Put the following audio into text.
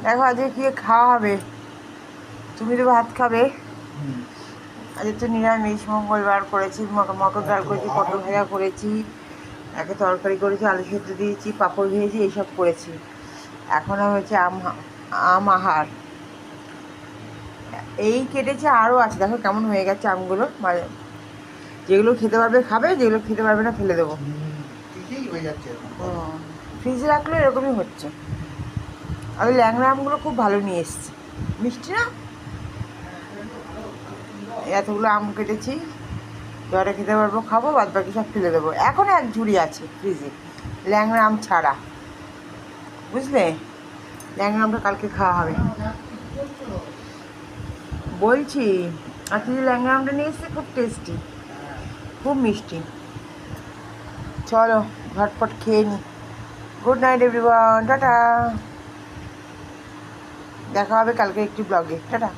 দেখো আজকে কি খাওয়া হবে। তুমি তো ভাত খাবে। আজকে তো নিরামিষ, মঙ্গলবার করেছি, মটর ডাল করেছি, পটল ভাজা করেছি, একটা তরকারি করেছি, আলু সেদ্ধ দিয়েছি, পাঁপড় ভেজেছি, এইসব করেছি। এখনও হচ্ছে আম আহার এই কেটেছে, আরও আছে। দেখো কেমন হয়ে গেছে আমগুলো। মানে যেগুলো খেতে পারবে খাবে, যেগুলো খেতে পারবে না ফেলে দেবো। হয়ে যাচ্ছে। ফ্রিজে রাখলে এরকমই হচ্ছে। আর ওই ল্যাংড়া আমগুলো খুব ভালো নিয়ে এসছে, মিষ্টি না। এতগুলো আম কেটেছি, জলে খেতে পারবো, খাবো, বাদ বাকি সব ফেলে দেবো। এখন এক ঝুড়ি আছে ফ্রিজে, ল্যাংড়া আম ছাড়া, বুঝলে। ল্যাংড়া আমটা কালকে খাওয়া হবে বলছি। আর তুই ল্যাংড়া আমটা নিয়ে এসছে, খুব টেস্টি, খুব মিষ্টি। চলো ঝটপট খেয়ে নি। Good night everyone, tata. দেখা হবে কালকে একটি ব্লগে, টাটা।